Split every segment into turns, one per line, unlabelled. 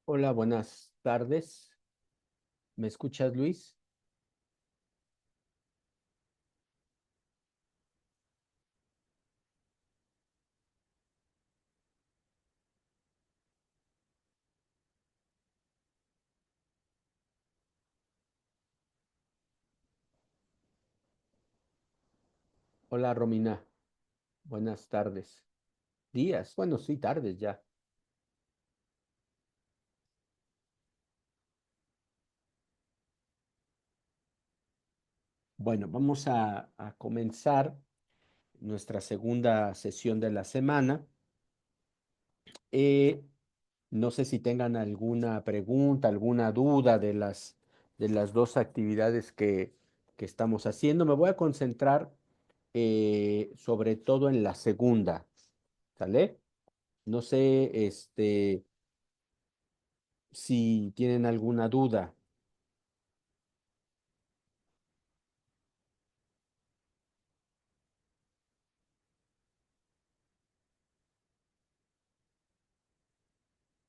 Hola, buenas tardes. ¿Me escuchas, Luis? Hola, Romina. Buenas tardes. Días. Bueno, sí, tardes ya. Bueno, vamos a comenzar nuestra segunda sesión de la semana. Eh, no sé si tengan alguna pregunta, alguna duda de las dos actividades que estamos haciendo. Me voy a concentrar sobre todo en la segunda, ¿sale? No sé, si tienen alguna duda.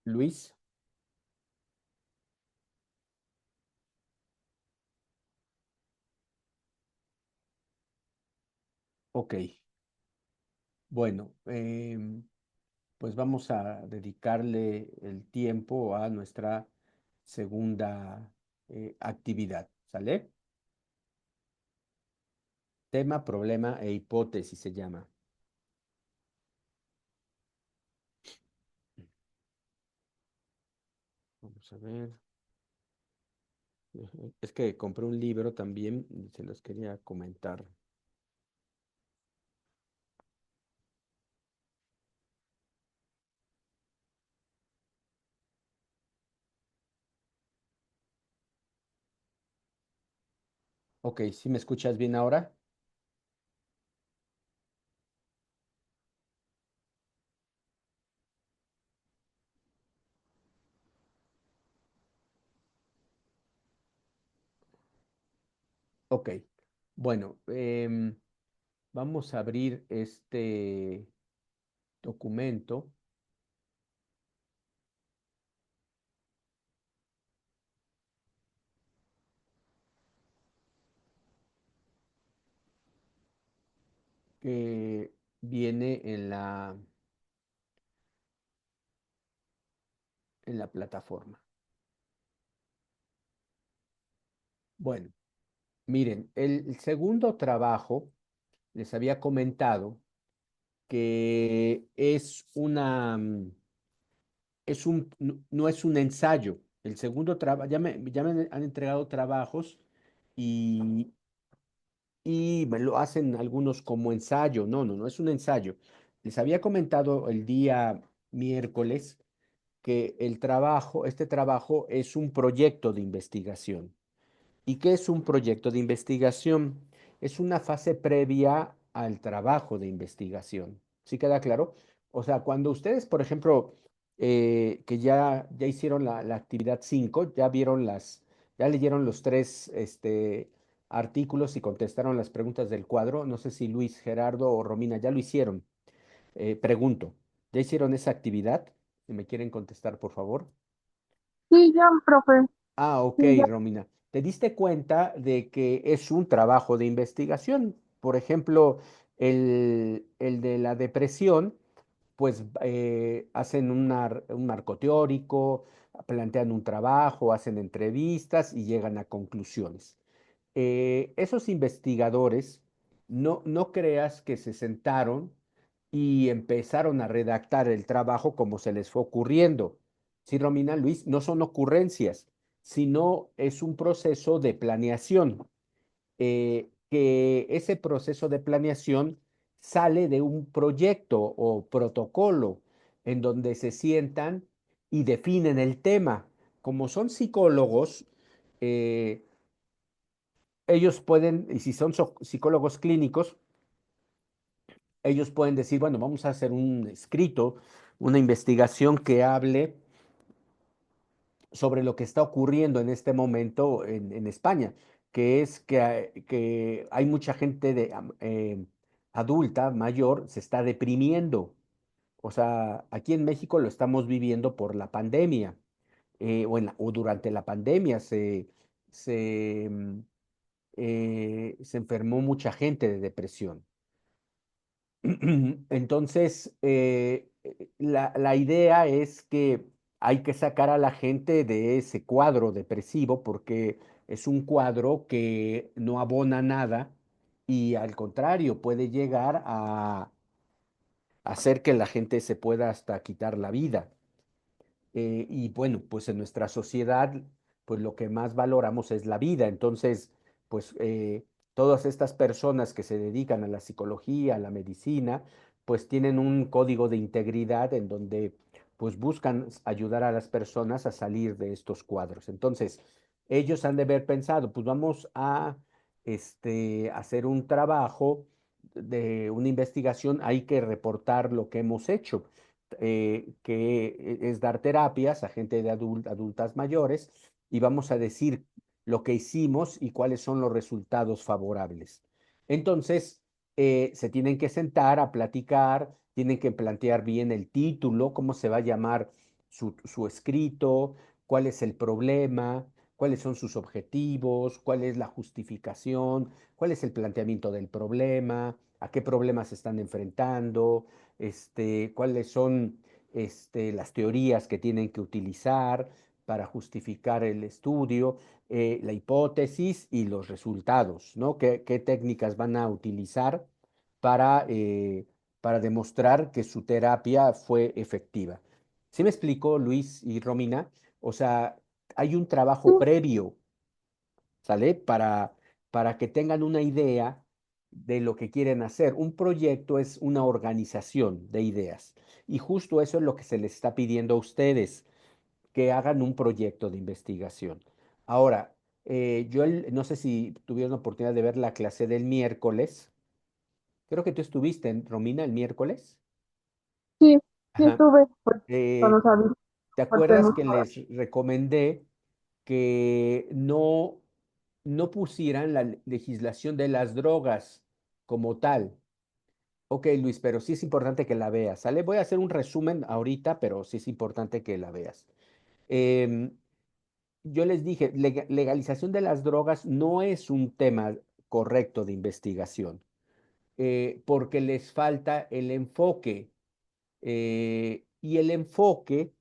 Luis, ok. Bueno, pues vamos a dedicarle el tiempo a nuestra segunda actividad, ¿sale? Tema, problema e hipótesis se llama. Vamos a ver. Es que compré un libro también y se los quería comentar. Ok, ¿sí me escuchas bien ahora? Ok. Bueno, vamos a abrir este documento que viene en la plataforma. Bueno, miren, el segundo trabajo les había comentado que no es un ensayo. El segundo trabajo, ya me han entregado trabajos y, y me lo hacen algunos como ensayo. No, no, no es un ensayo. Les había comentado el día miércoles que este trabajo es un proyecto de investigación. ¿Y qué es un proyecto de investigación? Es una fase previa al trabajo de investigación. ¿Sí queda claro? O sea, cuando ustedes, por ejemplo, que ya hicieron la actividad 5, ya leyeron los tres artículos y contestaron las preguntas del cuadro. No sé si Luis, Gerardo o Romina ya lo hicieron. Pregunto, ¿ya hicieron esa actividad? Si me quieren contestar, por favor.
Sí, ya, profe.
Ah, ok,
Sí, ya.
Romina. ¿Te diste cuenta de que es un trabajo de investigación? Por ejemplo, el de la depresión, pues hacen un marco teórico, plantean un trabajo, hacen entrevistas y llegan a conclusiones. Esos investigadores, no creas que se sentaron y empezaron a redactar el trabajo como se les fue ocurriendo. Sí, Romina, Luis, no son ocurrencias, sino es un proceso de planeación. Que ese proceso de planeación sale de un proyecto o protocolo en donde se sientan y definen el tema. Como son psicólogos, eh, ellos pueden, y si son psicólogos clínicos, ellos pueden decir, bueno, vamos a hacer un escrito, una investigación que hable sobre lo que está ocurriendo en este momento en España, que es que hay mucha gente adulta, mayor, se está deprimiendo. O sea, aquí en México lo estamos viviendo por la pandemia, o durante la pandemia se enfermó mucha gente de depresión. Entonces, la idea es que hay que sacar a la gente de ese cuadro depresivo porque es un cuadro que no abona nada y al contrario puede llegar a hacer que la gente se pueda hasta quitar la vida. Y bueno, pues en nuestra sociedad, pues lo que más valoramos es la vida. Entonces, pues todas estas personas que se dedican a la psicología, a la medicina, pues tienen un código de integridad en donde pues buscan ayudar a las personas a salir de estos cuadros. Entonces, ellos han de haber pensado, pues vamos a hacer un trabajo de una investigación, hay que reportar lo que hemos hecho que es dar terapias a gente de adultas mayores y vamos a decir lo que hicimos y cuáles son los resultados favorables. Entonces, se tienen que sentar a platicar, tienen que plantear bien el título, cómo se va a llamar su escrito, cuál es el problema, cuáles son sus objetivos, cuál es la justificación, cuál es el planteamiento del problema, a qué problemas se están enfrentando, cuáles son las teorías que tienen que utilizar para justificar el estudio, la hipótesis y los resultados, ¿no? ¿Qué técnicas van a utilizar para demostrar que su terapia fue efectiva? ¿Sí me explico, Luis y Romina? O sea, hay un
Sí,
trabajo previo, ¿sale? Para que tengan una idea de lo que quieren hacer. Un proyecto es una organización de ideas y justo eso es lo que se les está pidiendo a ustedes, que hagan un proyecto de investigación. Ahora, no sé si tuvieron la oportunidad de ver la clase del miércoles. Creo que tú estuviste, Romina, el miércoles.
sí, sí
Ajá.
estuve, pues,
Eh,
cuando salí,
¿Te
parte de
acuerdas que
nuestra.
les recomendé que no pusieran la legislación de las drogas como tal? Ok, Luis, pero sí es importante que la veas, ¿sale? Voy a hacer un resumen ahorita, pero sí es importante que la veas. Em, yo les dije, legalización de las drogas no es un tema correcto de investigación, porque les falta el enfoque. Y el enfoque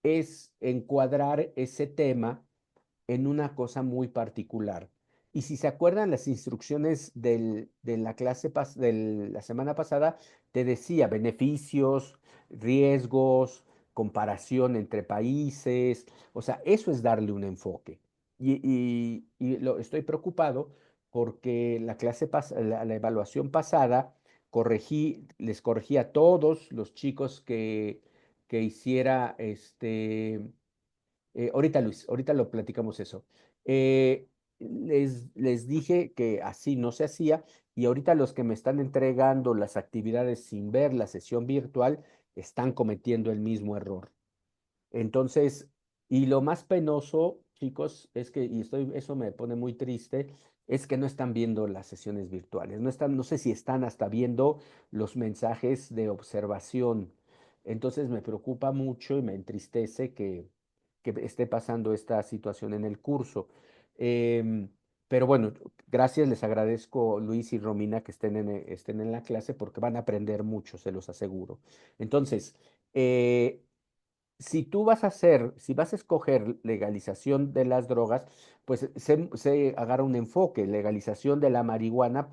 es encuadrar ese tema en una cosa muy particular. Y si se acuerdan las instrucciones de la de la semana pasada, te decía beneficios, riesgos, comparación entre países, o sea, eso es darle un enfoque. Estoy preocupado porque la evaluación pasada les corregí a todos los chicos que hiciera ahorita, Luis, ahorita lo platicamos eso. Les dije que así no se hacía y ahorita los que me están entregando las actividades sin ver la sesión virtual están cometiendo el mismo error. Entonces, y lo más penoso, chicos, es que, eso me pone muy triste, es que no están viendo las sesiones virtuales, no sé si están hasta viendo los mensajes de observación. Entonces me preocupa mucho y me entristece que esté pasando esta situación en el curso. Em, pero bueno, gracias, les agradezco Luis y Romina que estén en la clase porque van a aprender mucho, se los aseguro. Entonces, si vas a escoger legalización de las drogas, pues se agarra un enfoque, legalización de la marihuana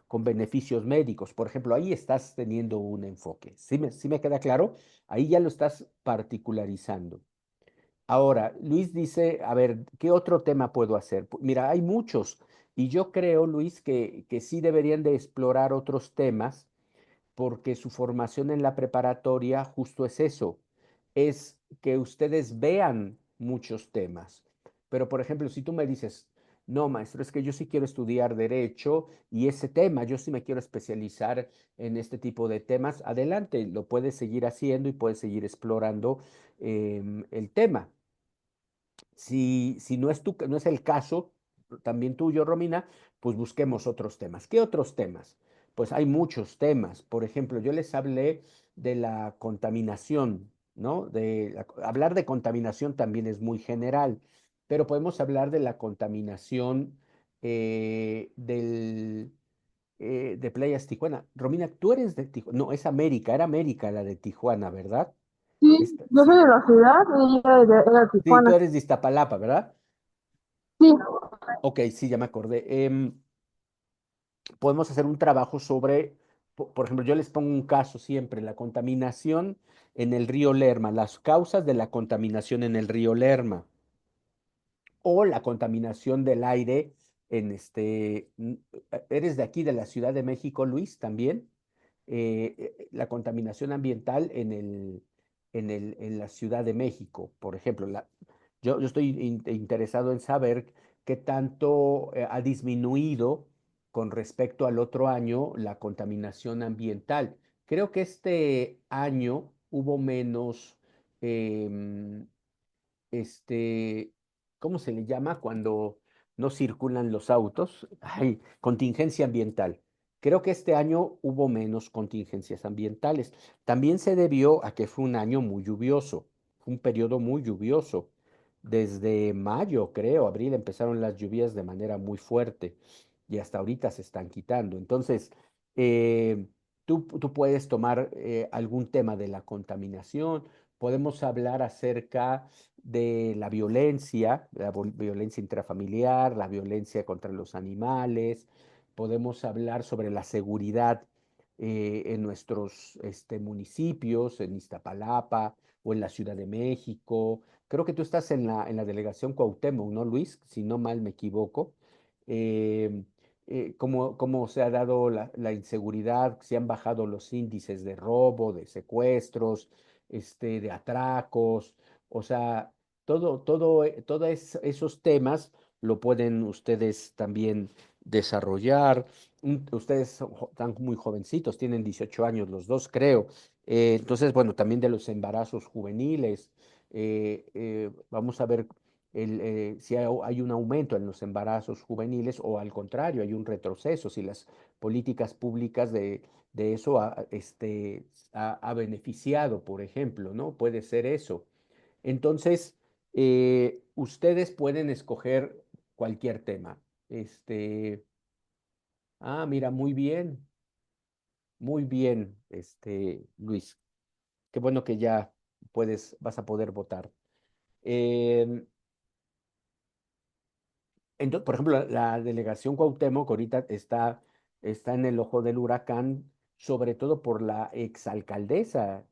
con beneficios médicos. Por ejemplo, ahí estás teniendo un enfoque. Sí me queda claro? Ahí ya lo estás particularizando. Ahora, Luis dice, a ver, ¿qué otro tema puedo hacer? Mira, hay muchos. Y yo creo, Luis, que sí deberían de explorar otros temas porque su formación en la preparatoria justo es eso, es que ustedes vean muchos temas. Pero, por ejemplo, si tú me dices, no, maestro, es que yo sí quiero estudiar derecho y ese tema, yo sí me quiero especializar en este tipo de temas, adelante, lo puedes seguir haciendo y puedes seguir explorando el tema. Si no es no es el caso, también tuyo, Romina, pues busquemos otros temas. ¿Qué otros temas? Pues hay muchos temas. Por ejemplo, yo les hablé de la contaminación, ¿no? Hablar de contaminación también es muy general, pero podemos hablar de la contaminación de Playas Tijuana. Romina, tú eres de Tijuana. No, es América, era América la de Tijuana, ¿verdad?
Sí, yo soy
Sí,
de la ciudad y ella era de
sí, tú
Tijuana.
eres de Iztapalapa, ¿verdad?
Sí,
Ok, sí, ya me acordé. Podemos hacer un trabajo sobre, por ejemplo, yo les pongo un caso siempre, la contaminación en el río Lerma, las causas de la contaminación en el río Lerma o la contaminación del aire en ¿eres de aquí, de la Ciudad de México, Luis, también? La contaminación ambiental en la Ciudad de México, por ejemplo. Yo estoy interesado en saber qué tanto ha disminuido con respecto al otro año la contaminación ambiental. Creo que este año hubo menos, em, este, ¿cómo se le llama cuando no circulan los autos? Ay, contingencia ambiental. Creo que este año hubo menos contingencias ambientales. También se debió a que fue un año muy lluvioso, fue un periodo muy lluvioso. Desde mayo, creo, abril empezaron las lluvias de manera muy fuerte y hasta ahorita se están quitando. Entonces, eh, tú puedes tomar algún tema de la contaminación, podemos hablar acerca de la violencia intrafamiliar, la violencia contra los animales, podemos hablar sobre la seguridad en nuestros municipios, en Iztapalapa o en la Ciudad de México. Creo que tú estás en la delegación Cuauhtémoc, ¿no, Luis? Si no mal me equivoco. Eh, cómo se ha dado la inseguridad, si han bajado los índices de robo, de secuestros, de atracos, o sea, todos esos temas lo pueden ustedes también desarrollar. Ustedes están muy jovencitos, tienen 18 años los dos, creo. Entonces, bueno, también de los embarazos juveniles. Vamos a ver si hay un aumento en los embarazos juveniles o al contrario, hay un retroceso, si las políticas públicas de eso ha beneficiado, por ejemplo, ¿no? Puede ser eso. Entonces, ustedes pueden escoger cualquier tema. Mira, muy bien, Luis. Qué bueno que ya vas a poder votar. Em, por ejemplo, la delegación Cuauhtémoc ahorita está en el ojo del huracán, sobre todo por la exalcaldesa,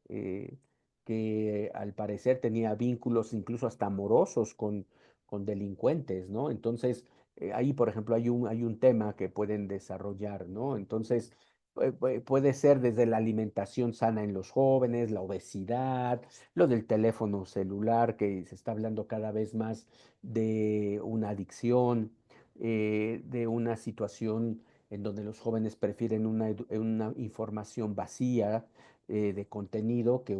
que al parecer tenía vínculos incluso hasta amorosos con delincuentes, ¿no? Entonces, ahí, por ejemplo, hay un tema que pueden desarrollar, ¿no? Entonces, puede ser desde la alimentación sana en los jóvenes, la obesidad, lo del teléfono celular, que se está hablando cada vez más de una adicción, de una situación en donde los jóvenes prefieren una información vacía de contenido que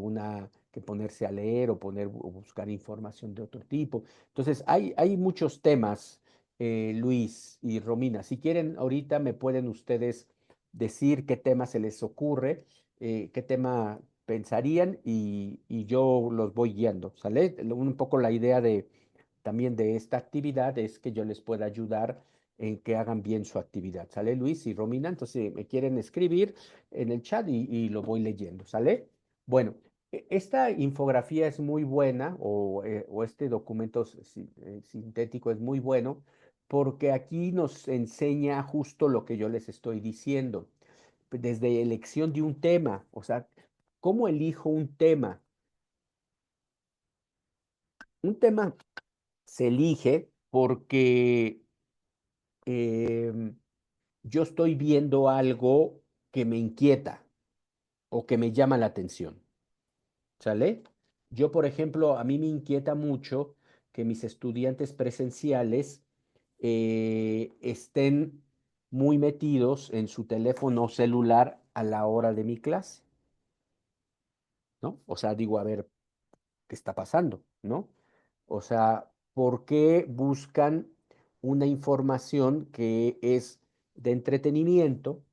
ponerse a leer o buscar información de otro tipo. Entonces, hay muchos temas, Luis y Romina. Si quieren, ahorita me pueden ustedes decir qué tema se les ocurre, qué tema pensarían y yo los voy guiando, ¿sale? Un poco la idea también de esta actividad es que yo les pueda ayudar en que hagan bien su actividad. ¿Sale, Luis y Romina? Entonces, me quieren escribir en el chat y lo voy leyendo. ¿Sale? Bueno, esta infografía es muy buena o este documento sintético es muy bueno porque aquí nos enseña justo lo que yo les estoy diciendo. Desde elección de un tema, o sea, ¿cómo elijo un tema? Un tema se elige porque em, yo estoy viendo algo que me inquieta o que me llama la atención, ¿sale? Yo, por ejemplo, a mí me inquieta mucho que mis estudiantes presenciales estén muy metidos en su teléfono celular a la hora de mi clase, ¿no? O sea, digo, a ver, ¿qué está pasando? ¿No? O sea, porque buscan una información que es de entretenimiento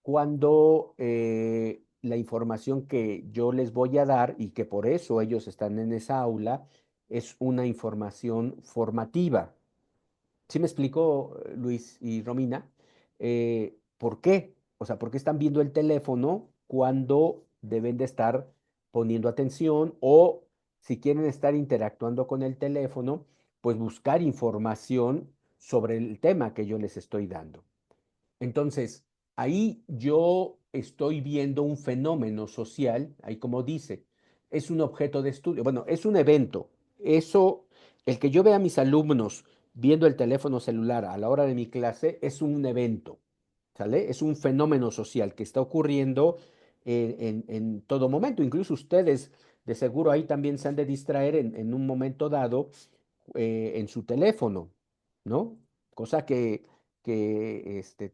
cuando la información que yo les voy a dar y que por eso ellos están en esa aula es una información formativa. ¿Sí me explicó Luis y Romina? ¿Por qué? O sea, ¿por qué están viendo el teléfono cuando deben de estar poniendo atención o si quieren estar interactuando con el teléfono, pues buscar información sobre el tema que yo les estoy dando? Entonces, ahí yo estoy viendo un fenómeno social, ahí como dice, es un objeto de estudio, bueno, es un evento. Eso, el que yo vea a mis alumnos viendo el teléfono celular a la hora de mi clase, es un evento, ¿sale? Es un fenómeno social que está ocurriendo en todo momento. Incluso ustedes, de seguro, ahí también se han de distraer en un momento dado en su teléfono, ¿no? Cosa que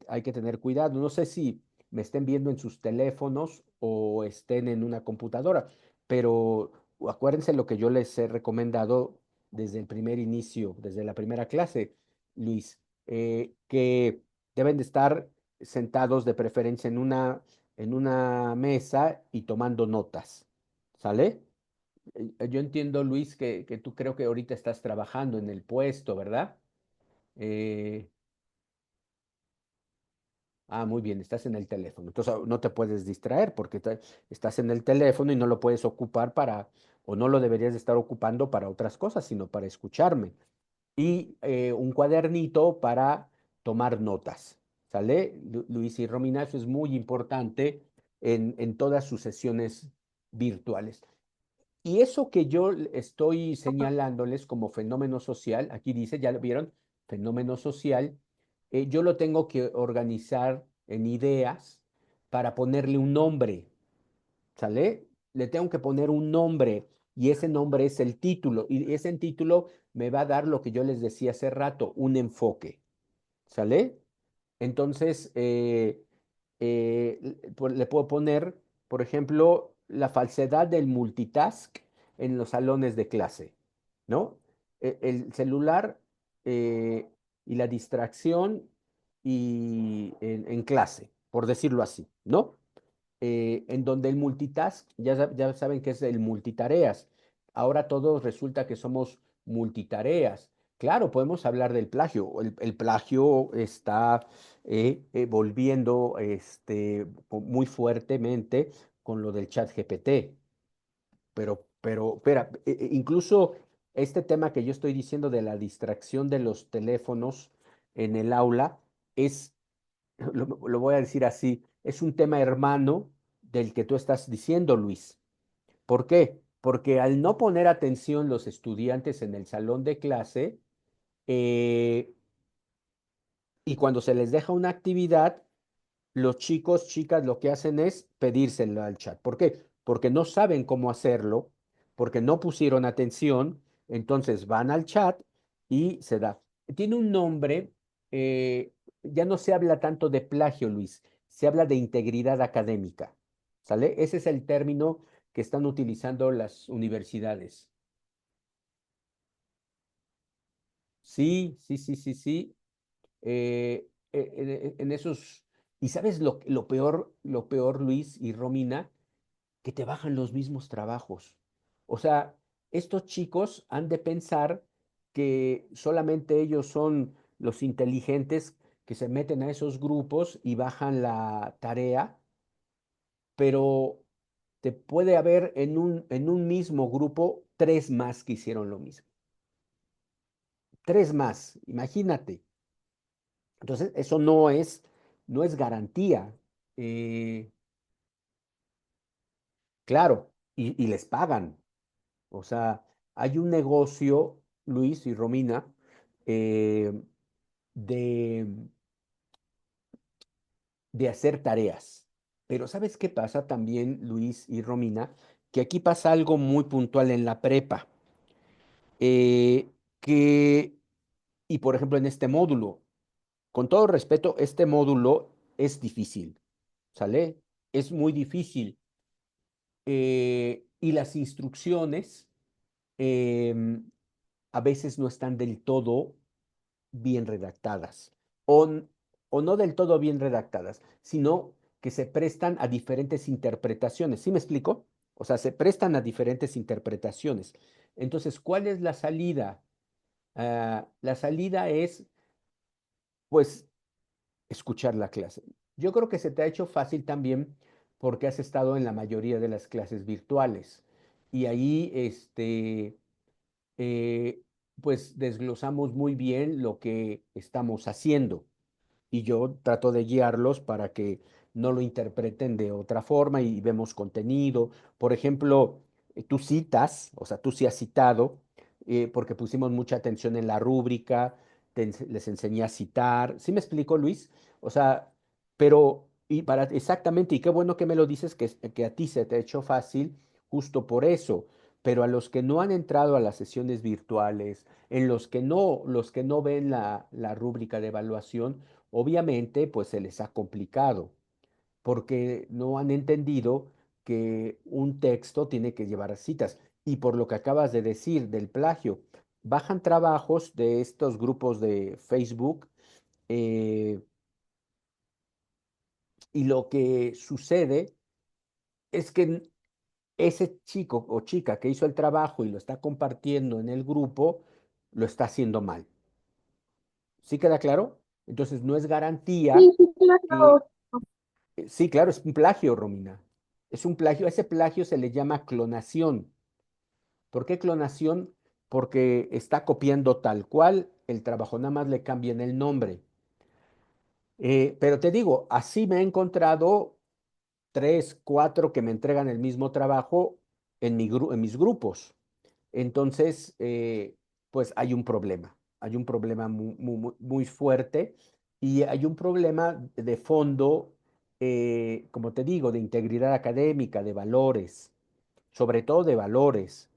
hay que tener cuidado. No sé si me estén viendo en sus teléfonos o estén en una computadora, pero acuérdense lo que yo les he recomendado desde el primer inicio, desde la primera clase, Luis, que deben de estar sentados de preferencia en una mesa y tomando notas, ¿sale? Yo entiendo, Luis, que tú creo que ahorita estás trabajando en el puesto, ¿verdad? Eh, Muy bien, estás en el teléfono. Entonces no te puedes distraer porque estás en el teléfono y no lo puedes ocupar o no lo deberías de estar ocupando para otras cosas, sino para escucharme. Y un cuadernito para tomar notas, ¿sale? Luis y Romina, eso es muy importante en todas sus sesiones virtuales. Y eso que yo estoy señalándoles como fenómeno social, aquí dice, ya lo vieron, fenómeno social, yo lo tengo que organizar en ideas para ponerle un nombre, ¿sale? Le tengo que poner un nombre y ese nombre es el título y ese título me va a dar lo que yo les decía hace rato, un enfoque, ¿sale? Entonces, le puedo poner, por ejemplo, la falsedad del multitask en los salones de clase, ¿no? El celular eh, y la distracción en clase, por decirlo así, ¿no? En donde el multitask, ya saben que es el multitareas. Ahora todos resulta que somos multitareas. Claro, podemos hablar del plagio. El plagio está volviendo muy fuertemente con lo del chat GPT. Pero, espera, incluso este tema que yo estoy diciendo de la distracción de los teléfonos en el aula es lo voy a decir así, es un tema hermano del que tú estás diciendo, Luis. ¿Por qué? Porque al no poner atención los estudiantes en el salón de clase, eh, y cuando se les deja una actividad, los chicos, chicas, lo que hacen es pedírselo al chat. ¿Por qué? Porque no saben cómo hacerlo, porque no pusieron atención, entonces van al chat y se da. Tiene un nombre, ya no se habla tanto de plagio, Luis, se habla de integridad académica, ¿sale? Ese es el término que están utilizando las universidades. Sí, sí, sí, sí, sí. En esos, y sabes lo peor, Luis y Romina, que te bajan los mismos trabajos. O sea, estos chicos han de pensar que solamente ellos son los inteligentes que se meten a esos grupos y bajan la tarea, pero te puede haber en un mismo grupo tres más que hicieron lo mismo. Tres más, imagínate. Entonces, eso no es garantía. Eh, claro, y les pagan. O sea, hay un negocio, Luis y Romina, eh, de, de hacer tareas. Pero ¿sabes qué pasa también, Luis y Romina? Que aquí pasa algo muy puntual en la prepa. eh, que, y por ejemplo, en este módulo, con todo respeto, este módulo es difícil, ¿sale? Es muy difícil. Y las instrucciones, em, a veces no están del todo bien redactadas o, o no del todo bien redactadas, sino que se prestan a diferentes interpretaciones. ¿Sí me explico? O sea, se prestan a diferentes interpretaciones. Entonces, ¿cuál es la salida? La salida es, pues, escuchar la clase. Yo creo que se te ha hecho fácil también porque has estado en la mayoría de las clases virtuales y ahí, eh, pues, desglosamos muy bien lo que estamos haciendo y yo trato de guiarlos para que no lo interpreten de otra forma y vemos contenido. Por ejemplo, tú citas, o sea, tú sí has citado, porque pusimos mucha atención en la rúbrica, les enseñé a citar. ¿Sí me explico, Luis? O sea, pero, y para exactamente, y qué bueno que me lo dices, que a ti se te ha hecho fácil, justo por eso. Pero a los que no han entrado a las sesiones virtuales, en los que no ven la rúbrica de evaluación, obviamente, pues se les ha complicado, porque no han entendido que un texto tiene que llevar citas. Y por lo que acabas de decir del plagio, bajan trabajos de estos grupos de Facebook, eh, y lo que sucede es que ese chico o chica que hizo el trabajo y lo está compartiendo en el grupo, lo está haciendo mal. ¿Sí queda claro? Entonces no es
Sí,
garantía
sí,
que.
claro.
Sí, claro, es un plagio, Romina. Es un plagio. A ese plagio se le llama clonación. ¿Por qué clonación? Porque está copiando tal cual el trabajo, nada más le cambian el nombre. Pero te digo, así me he encontrado tres, cuatro que me entregan el mismo trabajo en mis grupos. Entonces, pues hay un problema muy fuerte y hay un problema de fondo, como te digo, de integridad académica, de valores, sobre todo de valores.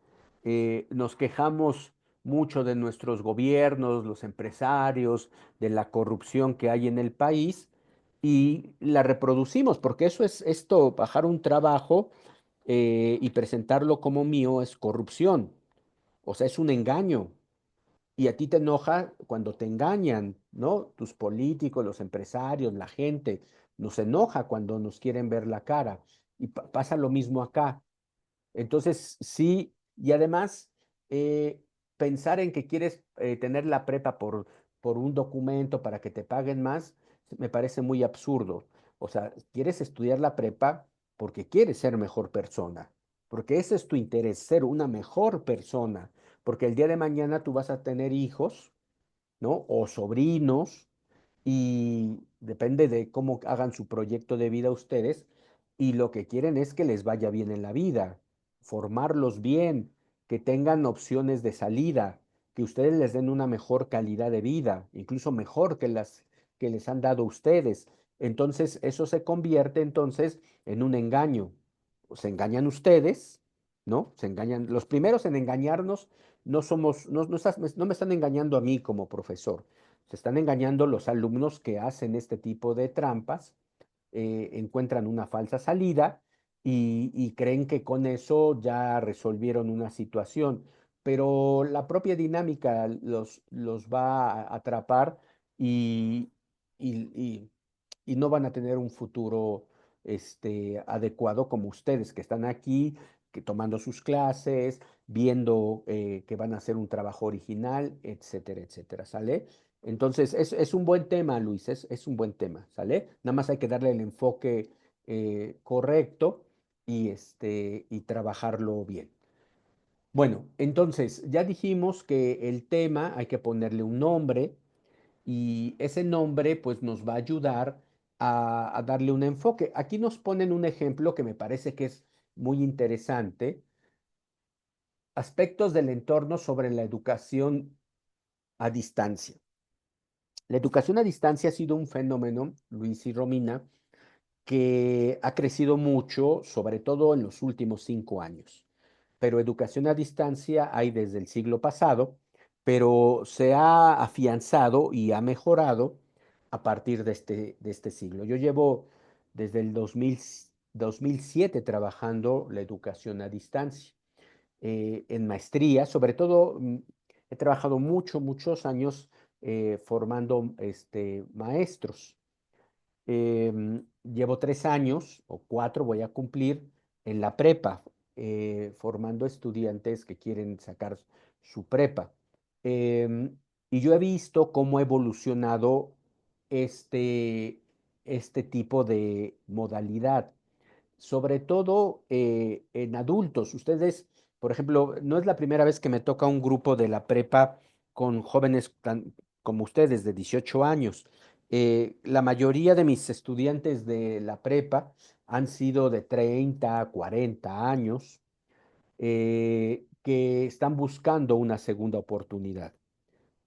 Nos quejamos mucho de nuestros gobiernos, los empresarios, de la corrupción que hay en el país y la reproducimos, porque eso es esto, bajar un trabajo y presentarlo como mío es corrupción. O sea, es un engaño. Y a ti te enoja cuando te engañan, ¿no? Tus políticos, los empresarios, la gente, nos enoja cuando nos quieren ver la cara. Y pasa lo mismo acá. Entonces, sí, y además, eh, pensar en que quieres tener la prepa por un documento para que te paguen más, me parece muy absurdo. O sea, quieres estudiar la prepa porque quieres ser mejor persona, porque ese es tu interés, ser una mejor persona, porque el día de mañana tú vas a tener hijos, ¿no? O sobrinos, y depende de cómo hagan su proyecto de vida ustedes, y lo que quieren es que les vaya bien en la vida, formarlos bien, que tengan opciones de salida, que ustedes les den una mejor calidad de vida, incluso mejor que las que les han dado ustedes. Entonces, eso se convierte entonces en un engaño. Se engañan ustedes, ¿no? Se engañan. Los primeros en engañarnos no somos, no me están engañando a mí como profesor, se están engañando los alumnos que hacen este tipo de trampas, encuentran una falsa salida y creen que con eso ya resolvieron una situación, pero la propia dinámica los va a atrapar y, y, y- y no van a tener un futuro adecuado como ustedes que están aquí, que tomando sus clases, viendo que van a hacer un trabajo original, etcétera, etcétera, ¿sale? Entonces, es un buen tema, Luis, es un buen tema, ¿sale? Nada más hay que darle el enfoque correcto y trabajarlo bien. Bueno, entonces, ya dijimos que el tema hay que ponerle un nombre y ese nombre pues nos va a ayudar a darle un enfoque. Aquí nos ponen un ejemplo que me parece que es muy interesante. Aspectos del entorno sobre la educación a distancia. La educación a distancia ha sido un fenómeno, Luis y Romina, que ha crecido mucho, sobre todo en los últimos 5 años. Pero educación a distancia hay desde el siglo pasado, pero se ha afianzado y ha mejorado a partir de este siglo. Yo llevo desde el 2007 trabajando la educación a distancia en maestría, sobre todo he trabajado muchos años formando maestros. Llevo 3 años o 4, voy a cumplir en la prepa, formando estudiantes que quieren sacar su prepa. Em, y yo he visto cómo ha evolucionado este, este tipo de modalidad, sobre todo en adultos. Ustedes, por ejemplo, no es la primera vez que me toca un grupo de la prepa con jóvenes como ustedes de 18 años. La mayoría de mis estudiantes de la prepa han sido de 30, 40 años, que están buscando una segunda oportunidad.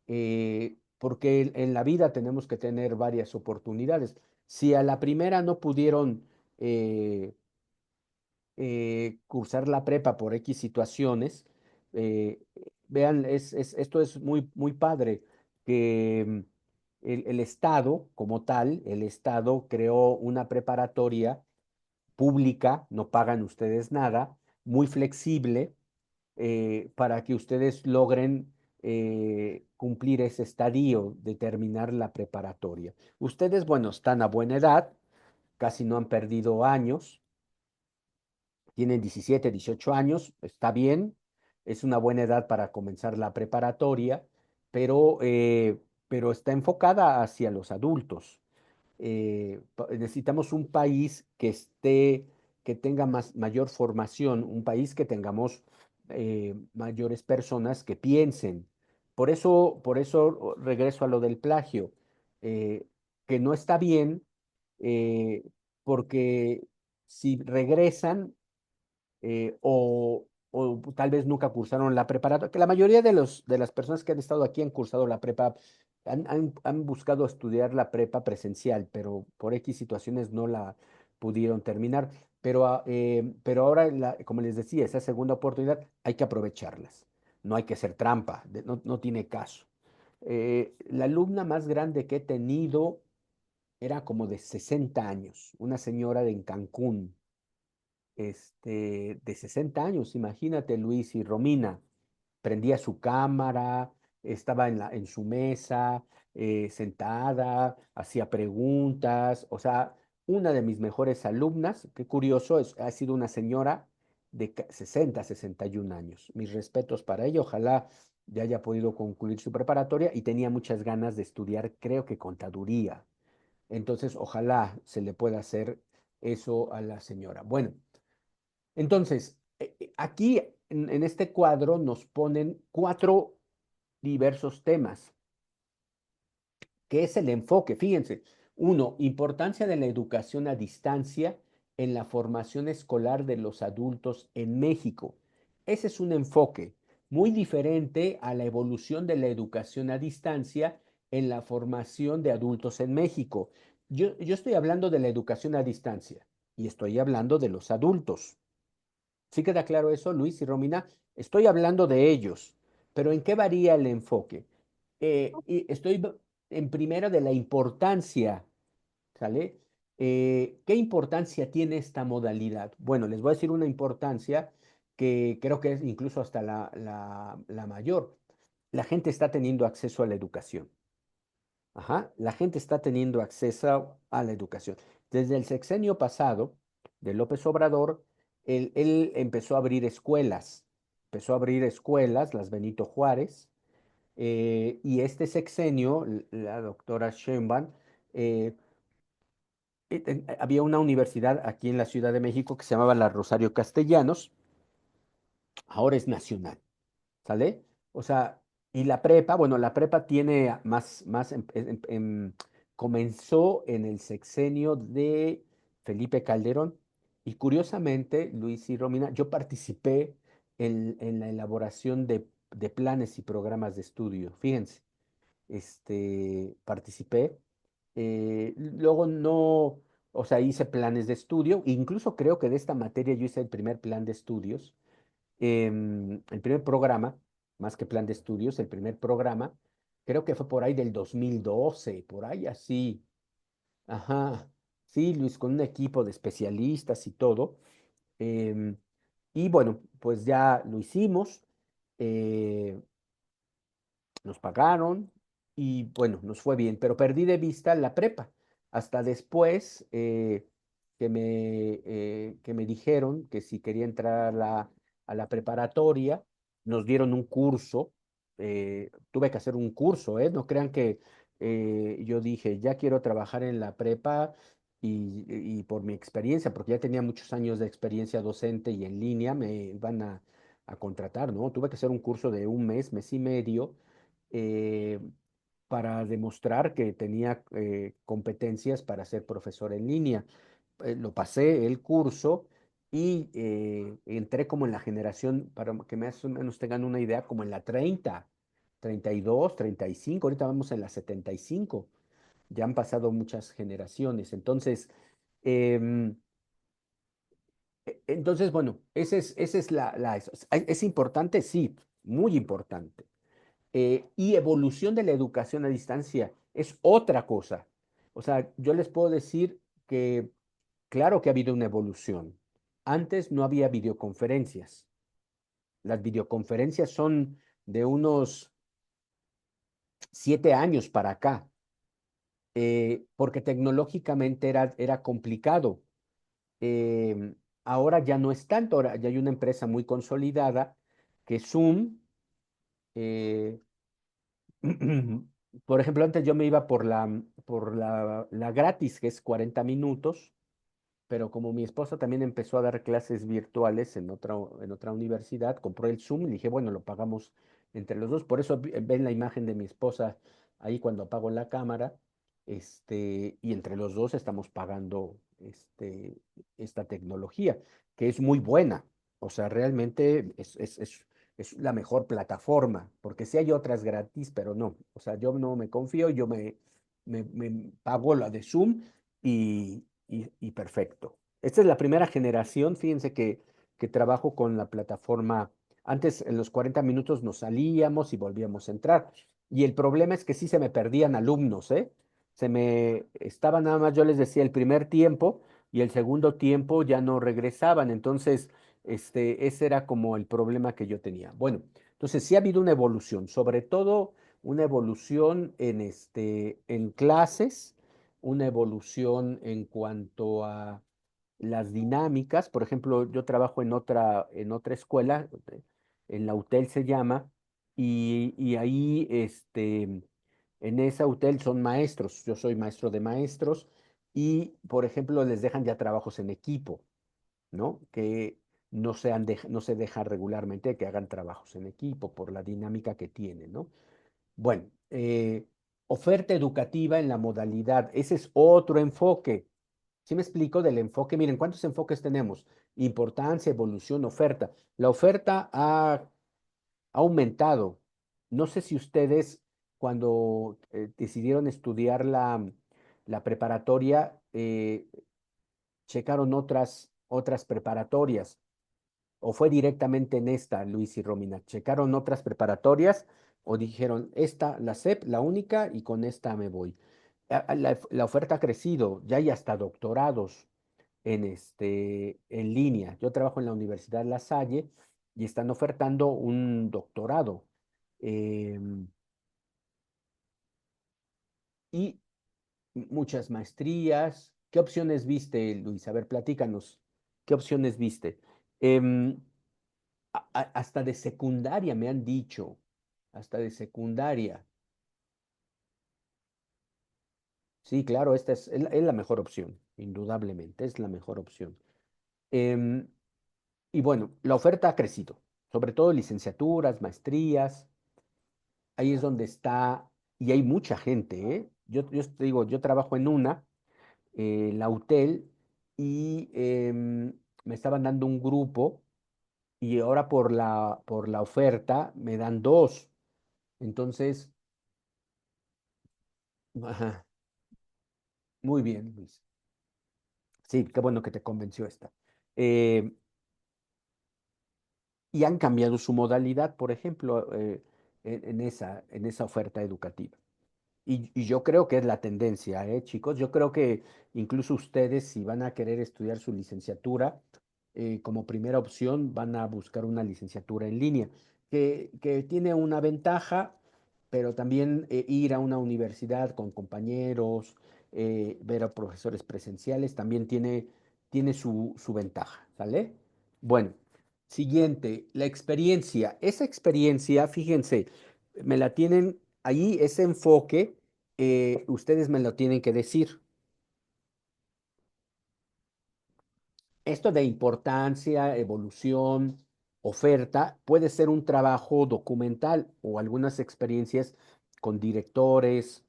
Porque en la vida tenemos que tener varias oportunidades. Si a la primera no pudieron eh, cursar la prepa por X situaciones, eh, vean, esto es muy padre, que el Estado como tal, el Estado creó una preparatoria pública, no pagan ustedes nada, muy flexible, para que ustedes logren cumplir ese estadio de terminar la preparatoria. Ustedes, bueno, están a buena edad, casi no han perdido años, tienen 17, 18 años, está bien, es una buena edad para comenzar la preparatoria, pero, eh, pero está enfocada hacia los adultos. Necesitamos un país que tenga mayor formación, un país que tengamos mayores personas que piensen. Por eso regreso a lo del plagio, eh, que no está bien, eh, porque si regresan, o tal vez nunca cursaron la preparatoria, que la mayoría de las personas que han estado aquí han cursado la prepa, han buscado estudiar la prepa presencial, pero por X situaciones no la pudieron terminar. Pero ahora, como les decía, esa segunda oportunidad hay que aprovecharlas. No hay que hacer trampa, no tiene caso. La alumna más grande que he tenido era como de 60 años, una señora en Cancún, de 60 años, imagínate, Luis y Romina. Prendía su cámara, estaba en su mesa, sentada, hacía preguntas, o sea, una de mis mejores alumnas, qué curioso, ha sido una señora de 60, 61 años. Mis respetos para ella, ojalá ya haya podido concluir su preparatoria y tenía muchas ganas de estudiar, creo que contaduría. Entonces, ojalá se le pueda hacer eso a la señora. Bueno, entonces, aquí en este cuadro nos ponen 4 diversos temas. ¿Qué es el enfoque? Fíjense, uno, importancia de la educación a distancia en la formación escolar de los adultos en México. Ese es un enfoque muy diferente a la evolución de la educación a distancia en la formación de adultos en México. Yo estoy hablando de la educación a distancia y estoy hablando de los adultos. ¿Sí queda claro eso, Luis y Romina? Estoy hablando de ellos, pero ¿en qué varía el enfoque? Y estoy en primera de la importancia, ¿sale? ¿Qué importancia tiene esta modalidad? Bueno, les voy a decir una importancia que creo que es incluso hasta la mayor. La gente está teniendo acceso a la educación. Ajá, la gente está teniendo acceso a la educación. Desde el sexenio pasado de López Obrador, él empezó a abrir escuelas, las Benito Juárez, y este sexenio, la doctora Sheinbaum, eh, había una universidad aquí en la Ciudad de México que se llamaba la Rosario Castellanos, ahora es nacional. ¿Sale? O sea, y la prepa, bueno, la prepa tiene comenzó en el sexenio de Felipe Calderón. Y curiosamente, Luis y Romina, yo participé en la elaboración de planes y programas de estudio. Fíjense, participé. Luego no, o sea, hice planes de estudio. Incluso creo que de esta materia yo hice el primer plan de estudios, el primer programa, más que plan de estudios, el primer programa, creo que fue por ahí del 2012, por ahí así. Ajá. Sí, Luis, con un equipo de especialistas y todo. em, y bueno, pues ya lo hicimos. eh, nos pagaron y bueno, nos fue bien, pero perdí de vista la prepa. Hasta después que me dijeron que si quería entrar a la preparatoria, nos dieron un curso. Tuve que hacer un curso, ¿eh? No crean que yo dije, ya quiero trabajar en la prepa y por mi experiencia, porque ya tenía muchos años de experiencia docente y en línea, me iban a contratar, ¿no? Tuve que hacer un curso de un mes, mes y medio, eh, para demostrar que tenía competencias para ser profesor en línea. Lo pasé el curso y entré como en la generación, para que más o menos tengan una idea, como en la 32, 35, ahorita vamos en la 75. Ya han pasado muchas generaciones. Entonces, em, entonces, bueno, esa es ¿es importante? Sí, muy importante. Y evolución de la educación a distancia es otra cosa. O sea, yo les puedo decir que claro que ha habido una evolución. Antes no había videoconferencias. Las videoconferencias son de unos 7 años para acá, porque tecnológicamente era complicado. Em, Ahora ya no es tanto, ahora ya hay una empresa muy consolidada que Zoom, eh, por ejemplo, antes yo me iba la gratis, que es 40 minutos, pero como mi esposa también empezó a dar clases virtuales en otra universidad, compró el Zoom y dije, bueno, lo pagamos entre los dos. Por eso ven la imagen de mi esposa ahí cuando apago la cámara, y entre los dos estamos pagando esta tecnología, que es muy buena. O sea, realmente es la mejor plataforma, porque sí hay otras gratis, pero no. O sea, yo no me confío, me pago la de Zoom y perfecto. Esta es la primera generación, fíjense que trabajo con la plataforma. Antes, en los 40 minutos nos salíamos y volvíamos a entrar. Y el problema es que sí se me perdían alumnos, ¿eh? Se me estaba nada más, yo les decía el primer tiempo y el segundo tiempo ya no regresaban. Entonces, ese era como el problema que yo tenía. Bueno, entonces sí ha habido una evolución, sobre todo una evolución en clases, una evolución en cuanto a las dinámicas. Por ejemplo, yo trabajo en otra escuela, en la UTEL se llama, y ahí, en esa UTEL son maestros. Yo soy maestro de maestros y, por ejemplo, les dejan ya trabajos en equipo, ¿no? Que no se deja regularmente que hagan trabajos en equipo por la dinámica que tienen, ¿no? Bueno, oferta educativa en la modalidad, ese es otro enfoque. ¿Sí me explico del enfoque? Miren, ¿cuántos enfoques tenemos? Importancia, evolución, oferta. La oferta ha aumentado. No sé si ustedes, cuando decidieron estudiar la preparatoria, checaron otras preparatorias, o fue directamente en esta, Luis y Romina. ¿Checaron otras preparatorias o dijeron, esta, la SEP, la única, y con esta me voy? La oferta ha crecido, ya hay hasta doctorados en línea. Yo trabajo en la Universidad La Salle y están ofertando un doctorado. em, y muchas maestrías. ¿Qué opciones viste, Luis? A ver, platícanos. ¿Qué opciones viste? Em, Hasta de secundaria me han dicho, hasta de secundaria. Sí, claro, esta es la mejor opción, indudablemente, es la mejor opción. Em, y bueno, la oferta ha crecido, sobre todo licenciaturas, maestrías, ahí es donde está, y hay mucha gente, ¿eh? Yo te digo, yo trabajo en la UTEL, y me estaban dando un grupo, y ahora por la oferta me dan dos. Entonces, ajá, muy bien, Luis. Sí, qué bueno que te convenció esta. Eh, y han cambiado su modalidad, por ejemplo, en esa oferta educativa. Y yo creo que es la tendencia, ¿eh, chicos? Yo creo que incluso ustedes, si van a querer estudiar su licenciatura, como primera opción van a buscar una licenciatura en línea, que tiene una ventaja. pero también ir a una universidad con compañeros, ver a profesores presenciales, también tiene su ventaja, ¿sale? Bueno, siguiente, la experiencia. Esa experiencia, fíjense, me la tienen ahí, ese enfoque, ustedes me lo tienen que decir. Esto de importancia, evolución, oferta, puede ser un trabajo documental o algunas experiencias con directores,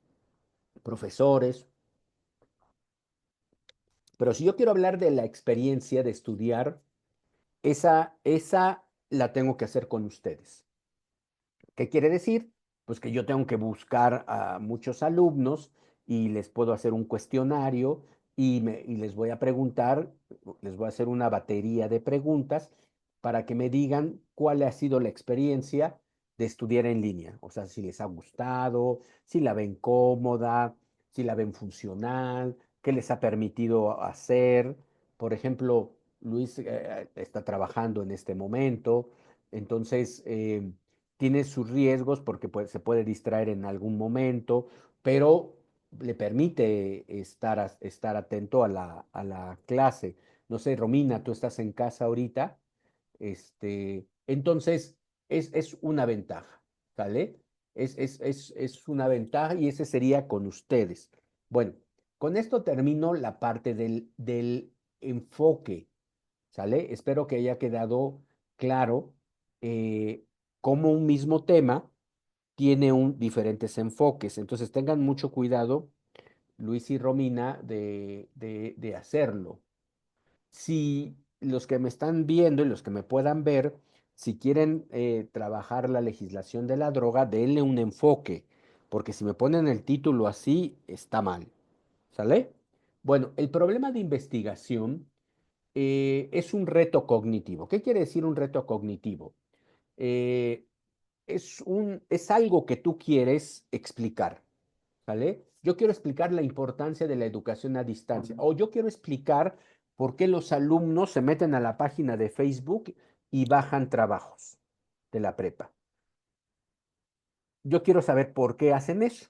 profesores, pero si yo quiero hablar de la experiencia de estudiar, esa la tengo que hacer con ustedes. ¿Qué quiere decir? Pues que yo tengo que buscar a muchos alumnos y les puedo hacer un cuestionario y les voy a preguntar, les voy a hacer una batería de preguntas para que me digan cuál ha sido la experiencia de estudiar en línea. O sea, si les ha gustado, si la ven cómoda, si la ven funcional, qué les ha permitido hacer. Por ejemplo, Luis está trabajando en este momento, entonces tiene sus riesgos porque se puede distraer en algún momento, pero le permite estar atento a la clase. No sé, Romina, tú estás en casa ahorita, entonces es una ventaja, ¿sale? Es una ventaja y ese sería con ustedes. Bueno, con esto termino la parte del enfoque, ¿sale? Espero que haya quedado claro eh, cómo un mismo tema tiene diferentes enfoques. Entonces tengan mucho cuidado, Luis y Romina, de hacerlo. Si los que me están viendo y los que me puedan ver, si quieren trabajar la legislación de la droga, denle un enfoque, porque si me ponen el título así, está mal. ¿Sale? Bueno, el problema de investigación es un reto cognitivo. ¿Qué quiere decir un reto cognitivo? Eh, es algo que tú quieres explicar, ¿vale? Yo quiero explicar la importancia de la educación a distancia o yo quiero explicar por qué los alumnos se meten a la página de Facebook y bajan trabajos de la prepa. Yo quiero saber por qué hacen eso.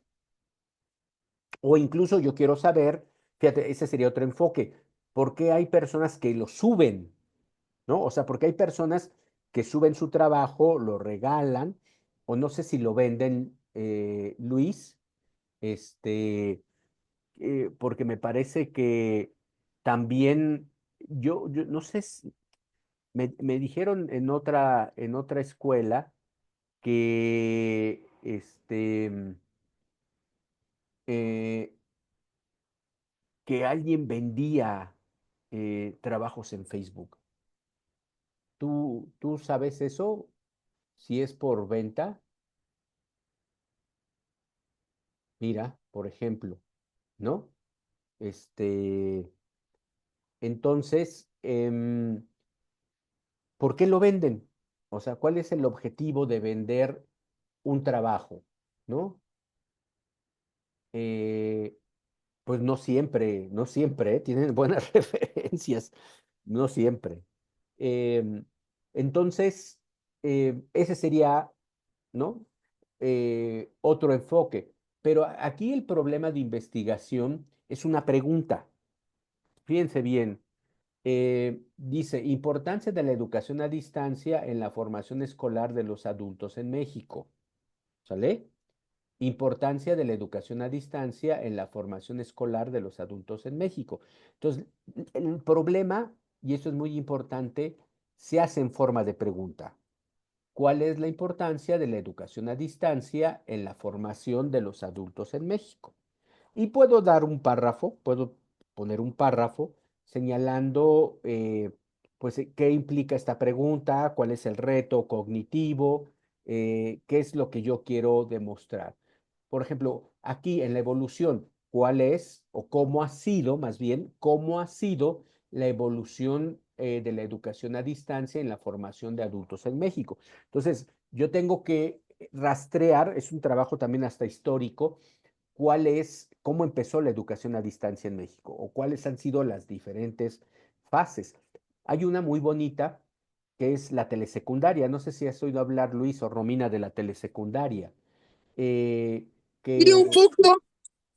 O incluso yo quiero saber, fíjate, ese sería otro enfoque, por qué hay personas que lo suben, ¿no? O sea, porque hay personas que suben su trabajo, lo regalan, o no sé si lo venden, Luis, este, porque me parece que también, yo no sé, me dijeron en otra escuela que, eh, que alguien vendía trabajos en Facebook. ¿Tú sabes eso? Si es por venta, mira, por ejemplo, ¿no? Este, entonces, ¿por qué lo venden? O sea, ¿cuál es el objetivo de vender un trabajo? ¿No? Eh, pues no siempre, tienen buenas referencias, no siempre. Em, entonces, ese sería, ¿no? Otro enfoque. Pero aquí el problema de investigación es una pregunta. Fíjense bien, dice, importancia de la educación a distancia en la formación escolar de los adultos en México. ¿Sale? Importancia de la educación a distancia en la formación escolar de los adultos en México. Entonces, el problema, y esto es muy importante, se hace en forma de pregunta. ¿Cuál es la importancia de la educación a distancia en la formación de los adultos en México? Y puedo dar un párrafo, puedo poner un párrafo señalando, pues, qué implica esta pregunta, cuál es el reto cognitivo, qué es lo que yo quiero demostrar. Por ejemplo, aquí en la evolución, ¿cuál es o cómo ha sido, más bien, cómo ha sido la evolución de la educación a distancia en la formación de adultos en México? Entonces, yo tengo que rastrear, es un trabajo también hasta histórico, cómo empezó la educación a distancia en México o cuáles han sido las diferentes fases. Hay una muy bonita que es la telesecundaria. No sé si has oído hablar, Luis o Romina, de la telesecundaria. eh,
Y un
que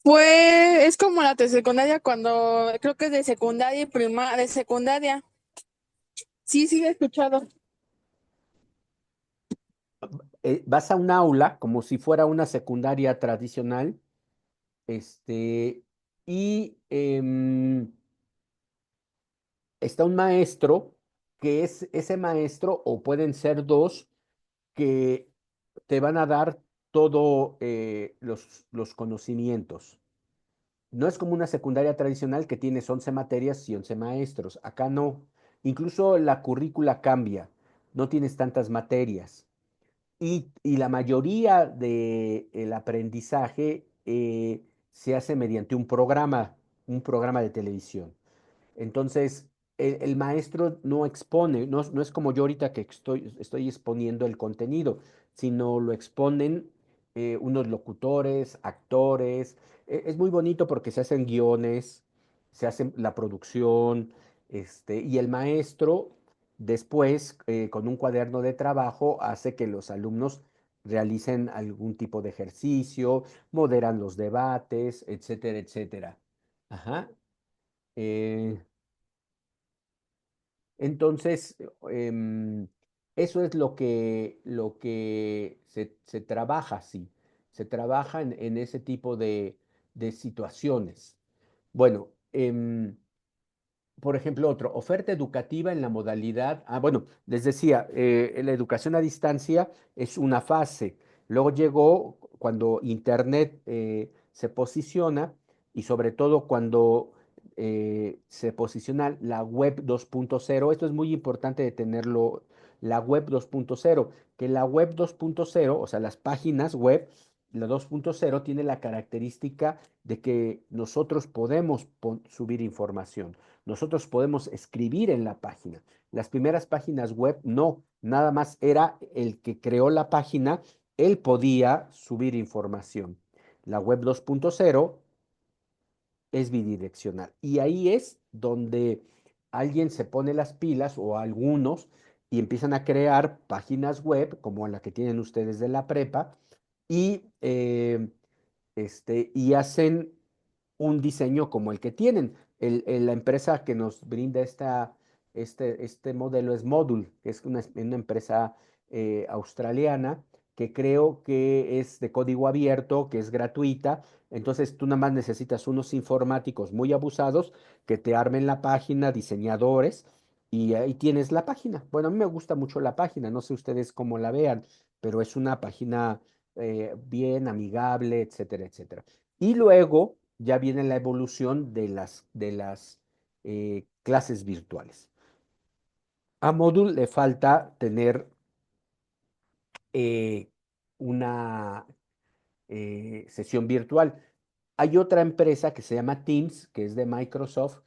poco es como la de secundaria cuando creo que es de secundaria y de secundaria. Sí, sí, he escuchado.
vas a un aula como si fuera una secundaria tradicional, este, y está un maestro que es ese maestro, o pueden ser dos, que te van a dar todo los conocimientos. No es como una secundaria tradicional que tienes 11 materias y 11 maestros. Acá no. Incluso la currícula cambia. No tienes tantas materias. Y la mayoría del aprendizaje se hace mediante un programa de televisión. Entonces, el maestro no expone, no es como yo ahorita que estoy exponiendo el contenido, sino lo exponen unos locutores, actores. Es muy bonito porque se hacen guiones, se hace la producción, y el maestro después, con un cuaderno de trabajo, hace que los alumnos realicen algún tipo de ejercicio, moderan los debates, etcétera, etcétera. Ajá. Eh, entonces, eso es lo que se trabaja, sí. Se trabaja en ese tipo de situaciones. Bueno, por ejemplo, otro, oferta educativa en la modalidad. Bueno, les decía, la educación a distancia es una fase. Luego llegó cuando Internet se posiciona, y sobre todo cuando se posiciona la web 2.0. Esto es muy importante de tenerlo, la web 2.0, que la web 2.0, o sea, las páginas web, la 2.0 tiene la característica de que nosotros podemos subir información. Nosotros podemos escribir en la página. Las primeras páginas web no, nada más era el que creó la página, él podía subir información. La web 2.0 es bidireccional, y ahí es donde alguien se pone las pilas, o algunos, y empiezan a crear páginas web como la que tienen ustedes de la prepa, y y hacen un diseño como el que tienen. La empresa que nos brinda este modelo es Modul, que es una empresa australiana, que creo que es de código abierto, que es gratuita. Entonces tú nada más necesitas unos informáticos muy abusados que te armen la página, diseñadores, y ahí tienes la página. Bueno, a mí me gusta mucho la página, no sé ustedes cómo la vean, pero es una página bien amigable, etcétera, etcétera. Y luego ya viene la evolución de las clases virtuales. A Moodle le falta tener eh, una sesión virtual. Hay otra empresa que se llama Teams, que es de Microsoft,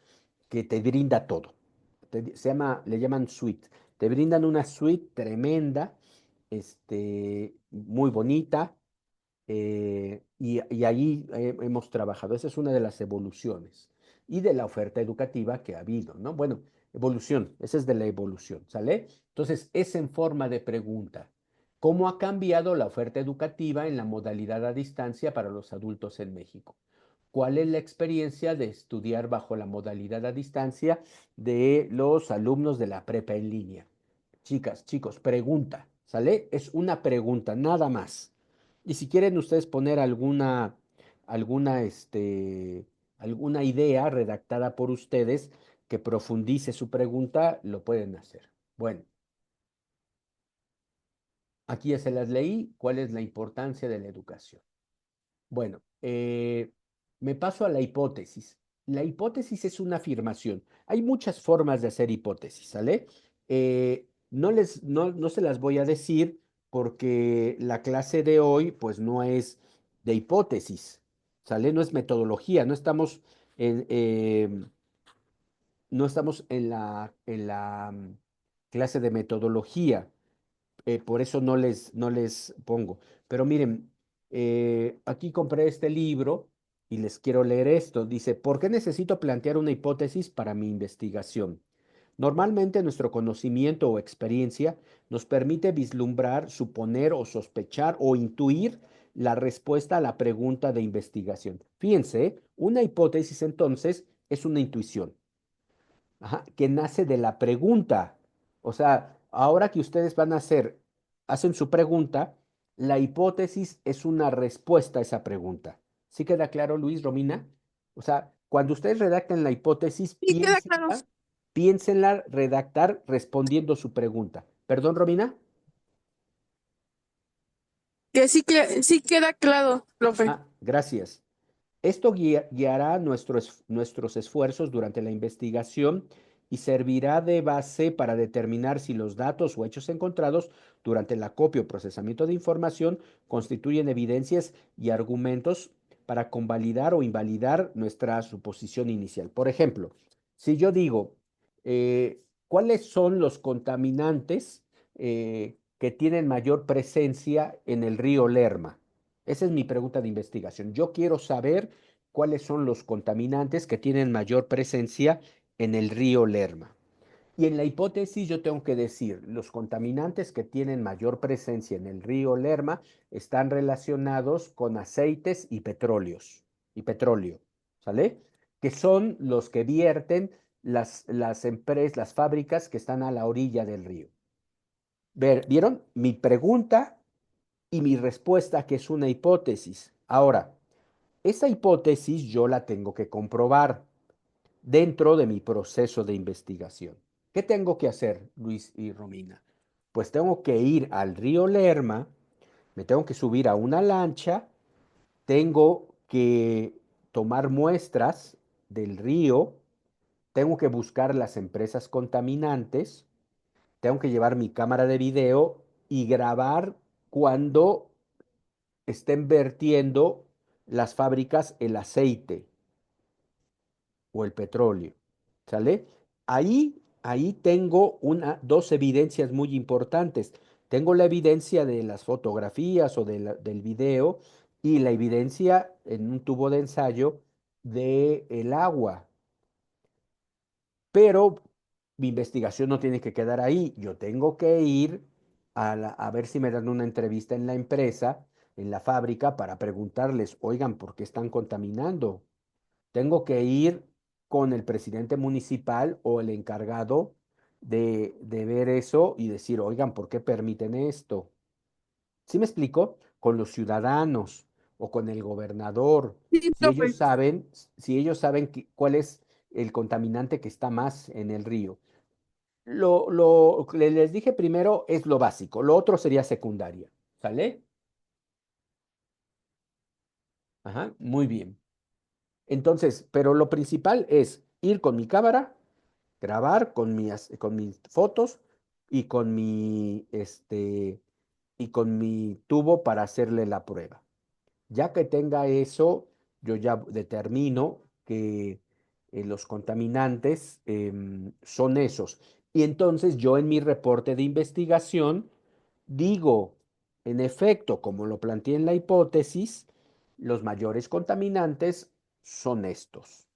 que te brinda todo. Le llaman suite. Te brindan una suite tremenda, muy bonita, y ahí hemos trabajado. Esa es una de las evoluciones y de la oferta educativa que ha habido, ¿no? Bueno, evolución, esa es de la evolución, ¿sale? Entonces, es en forma de pregunta. ¿Cómo ha cambiado la oferta educativa en la modalidad a distancia para los adultos en México? ¿Cuál es la experiencia de estudiar bajo la modalidad a distancia de los alumnos de la prepa en línea? Chicas, chicos, pregunta, ¿sale? Es una pregunta, nada más. Y si quieren ustedes poner alguna, alguna idea redactada por ustedes que profundice su pregunta, lo pueden hacer. Bueno, aquí ya se las leí. ¿Cuál es la importancia de la educación? Bueno, me paso a la hipótesis. La hipótesis es una afirmación. Hay muchas formas de hacer hipótesis, ¿sale? No se las voy a decir porque la clase de hoy, pues, no es de hipótesis, ¿sale? No es metodología, no estamos en la clase de metodología. Por eso no les pongo. Pero miren, aquí compré este libro y les quiero leer esto. Dice, ¿por qué necesito plantear una hipótesis para mi investigación? Normalmente nuestro conocimiento o experiencia nos permite vislumbrar, suponer o sospechar o intuir la respuesta a la pregunta de investigación. Fíjense, una hipótesis entonces es una intuición, ajá, que nace de la pregunta. O sea, ahora que ustedes hacen su pregunta, la hipótesis es una respuesta a esa pregunta. ¿Sí queda claro, Luis, Romina? O sea, cuando ustedes redacten la hipótesis,
Sí, queda claro.
piénsenla redactar respondiendo su pregunta. ¿Perdón, Romina?
Que sí queda claro, profe.
Ah, gracias. Esto guiará nuestros esfuerzos durante la investigación y servirá de base para determinar si los datos o hechos encontrados durante el acopio o procesamiento de información constituyen evidencias y argumentos para convalidar o invalidar nuestra suposición inicial. Por ejemplo, si yo digo, ¿cuáles son los contaminantes que tienen mayor presencia en el río Lerma? Esa es mi pregunta de investigación. Yo quiero saber cuáles son los contaminantes que tienen mayor presencia en el río Lerma. Y en la hipótesis yo tengo que decir, los contaminantes que tienen mayor presencia en el río Lerma están relacionados con aceites y petróleo, ¿sale? Que son los que vierten las empresas, las fábricas que están a la orilla del río. ¿Vieron? Mi pregunta y mi respuesta, que es una hipótesis. Ahora, esa hipótesis yo la tengo que comprobar dentro de mi proceso de investigación. ¿Qué tengo que hacer, Luis y Romina? Pues tengo que ir al río Lerma, me tengo que subir a una lancha, tengo que tomar muestras del río, tengo que buscar las empresas contaminantes, tengo que llevar mi cámara de video y grabar cuando estén vertiendo las fábricas el aceite o el petróleo. ¿Sale? Ahí tengo dos evidencias muy importantes. Tengo la evidencia de las fotografías o del video y la evidencia en un tubo de ensayo del agua. Pero mi investigación no tiene que quedar ahí. Yo tengo que ir a ver si me dan una entrevista en la empresa, en la fábrica, para preguntarles, oigan, ¿por qué están contaminando? Tengo que ir con el presidente municipal o el encargado de ver eso y decir, oigan, ¿por qué permiten esto? ¿Sí me explico? Con los ciudadanos o con el gobernador.
Sí,
Si ellos
profe.
saben, si ellos saben cuál es el contaminante que está más en el río. Lo que les dije primero es lo básico, lo otro sería secundaria. ¿Sale? Ajá, muy bien. Entonces, pero lo principal es ir con mi cámara, grabar con mis fotos y y con mi tubo para hacerle la prueba. Ya que tenga eso, yo ya determino que los contaminantes son esos. Y entonces yo en mi reporte de investigación digo, en efecto, como lo planteé en la hipótesis, los mayores contaminantes son estos.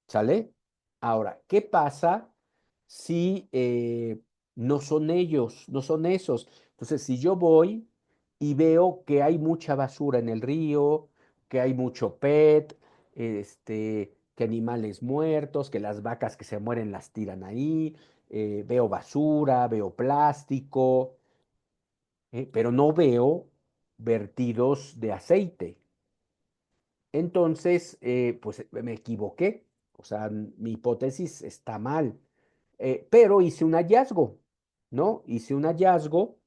¿Sale? Ahora, ¿qué pasa si no son ellos, no son esos? Entonces, si yo voy y veo que hay mucha basura en el río, que hay mucho PET, que animales muertos, que las vacas que se mueren las tiran ahí, veo basura, veo plástico, pero no veo vertidos de aceite. Entonces, pues me equivoqué, o sea, mi hipótesis está mal, pero hice un hallazgo, ¿no? Hice un hallazgo,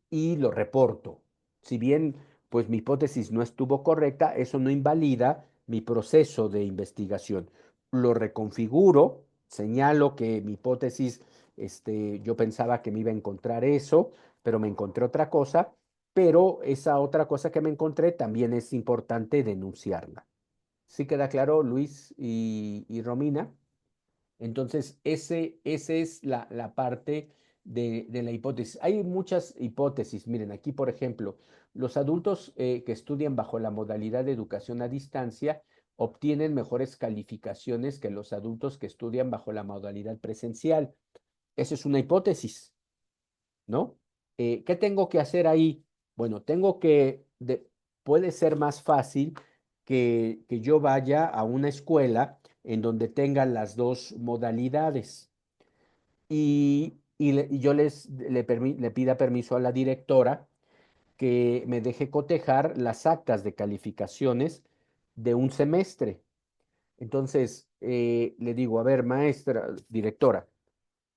y lo reporto. Si bien, pues mi hipótesis no estuvo correcta, eso no invalida mi proceso de investigación. Lo reconfiguro, señalo que mi hipótesis, yo pensaba que me iba a encontrar eso, pero me encontré otra cosa, pero esa otra cosa que me encontré también es importante denunciarla. ¿Sí queda claro, Luis y Romina? Entonces, ese es la parte de la hipótesis. Hay muchas hipótesis. Miren, aquí, por ejemplo, los adultos que estudian bajo la modalidad de educación a distancia obtienen mejores calificaciones que los adultos que estudian bajo la modalidad presencial. Esa es una hipótesis, ¿no? ¿Qué tengo que hacer ahí? Bueno, puede ser más fácil que yo vaya a una escuela en donde tengan las dos modalidades y yo le pida permiso a la directora que me deje cotejar las actas de calificaciones de un semestre. Entonces, le digo, a ver, maestra, directora,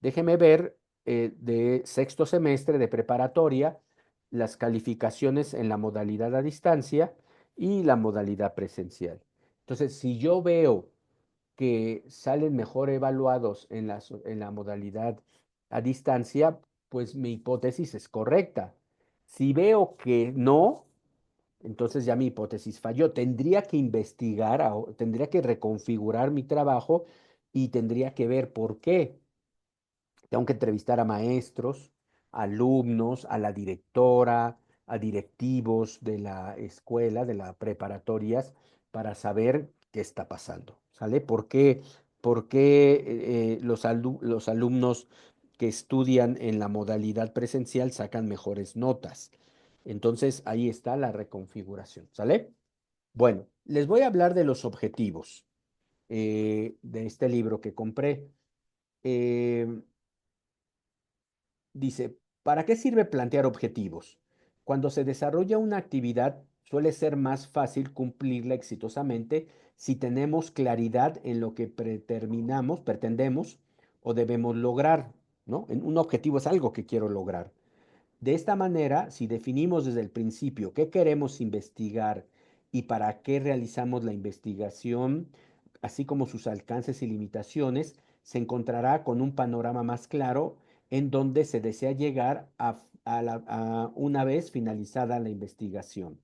déjeme ver de sexto semestre de preparatoria las calificaciones en la modalidad a distancia y la modalidad presencial. Entonces, si yo veo que salen mejor evaluados en la modalidad a distancia, pues mi hipótesis es correcta. Si veo que no, entonces ya mi hipótesis falló. Tendría que investigar, tendría que reconfigurar mi trabajo y tendría que ver por qué. Tengo que entrevistar a maestros, alumnos, a la directora, a directivos de la escuela, de las preparatorias, para saber qué está pasando, ¿sale? ¿Por qué los alumnos que estudian en la modalidad presencial sacan mejores notas? Entonces, ahí está la reconfiguración, ¿sale? Bueno, les voy a hablar de los objetivos de este libro que compré. Eh, Dice, ¿para qué sirve plantear objetivos? Cuando se desarrolla una actividad, suele ser más fácil cumplirla exitosamente si tenemos claridad en lo que pretendemos o debemos lograr, ¿no? Un objetivo es algo que quiero lograr. De esta manera, si definimos desde el principio qué queremos investigar y para qué realizamos la investigación, así como sus alcances y limitaciones, se encontrará con un panorama más claro en donde se desea llegar a una vez finalizada la investigación.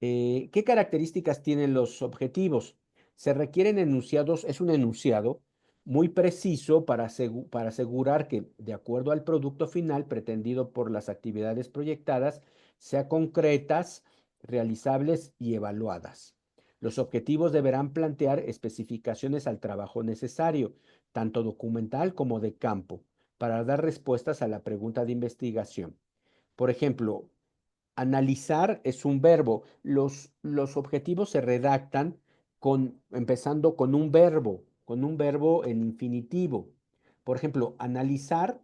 ¿Qué características tienen los objetivos? Se requieren enunciados, es un enunciado muy preciso para asegurar que, de acuerdo al producto final pretendido por las actividades proyectadas, sean concretas, realizables y evaluadas. Los objetivos deberán plantear especificaciones al trabajo necesario, tanto documental como de campo, para dar respuestas a la pregunta de investigación. Por ejemplo, analizar es un verbo. Los objetivos se redactan empezando con un verbo en infinitivo. Por ejemplo, analizar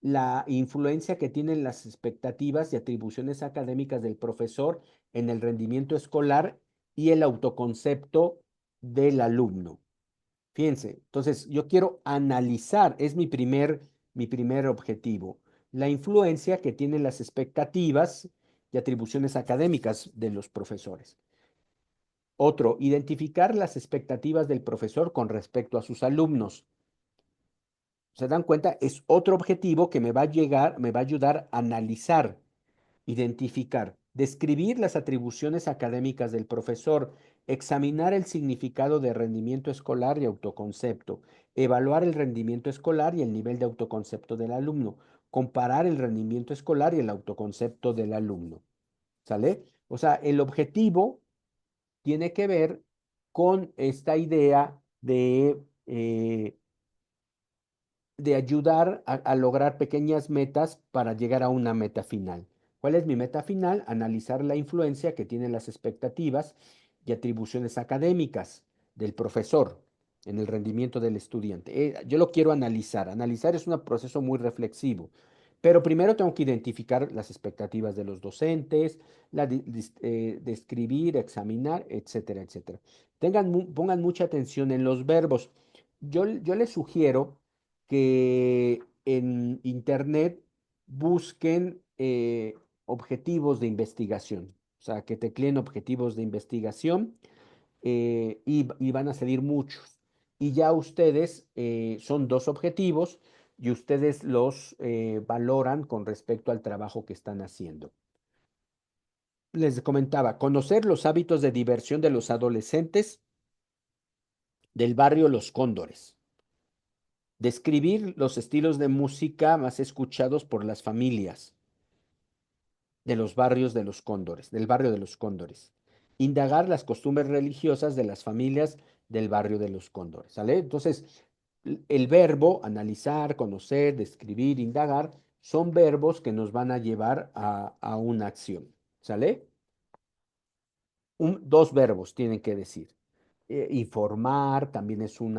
la influencia que tienen las expectativas y atribuciones académicas del profesor en el rendimiento escolar y el autoconcepto del alumno. Fíjense, entonces yo quiero analizar, es mi primer objetivo, la influencia que tienen las expectativas y atribuciones académicas de los profesores. Otro, identificar las expectativas del profesor con respecto a sus alumnos. ¿Se dan cuenta? Es otro objetivo que me va a ayudar a analizar, identificar, describir las atribuciones académicas del profesor, examinar el significado de rendimiento escolar y autoconcepto, evaluar el rendimiento escolar y el nivel de autoconcepto del alumno, comparar el rendimiento escolar y el autoconcepto del alumno. ¿Sale? O sea, el objetivo tiene que ver con esta idea de ayudar a lograr pequeñas metas para llegar a una meta final. ¿Cuál es mi meta final? Analizar la influencia que tienen las expectativas y atribuciones académicas del profesor en el rendimiento del estudiante. Yo lo quiero analizar. Analizar es un proceso muy reflexivo. Pero primero tengo que identificar las expectativas de los docentes, describir, examinar, etcétera, etcétera. Pongan mucha atención en los verbos. Yo les sugiero que en Internet busquen objetivos de investigación, o sea, que tecleen objetivos de investigación y van a salir muchos. Y ya ustedes son dos objetivos y ustedes los valoran con respecto al trabajo que están haciendo. Les comentaba, conocer los hábitos de diversión de los adolescentes del barrio Los Cóndores. Describir los estilos de música más escuchados por las familias de los barrios de los Cóndores, del barrio de los Cóndores. Indagar las costumbres religiosas de las familias del barrio de los Cóndores, ¿sale? Entonces, el verbo analizar, conocer, describir, indagar son verbos que nos van a llevar a una acción. ¿Sale? Dos verbos tienen que decir. Informar también es un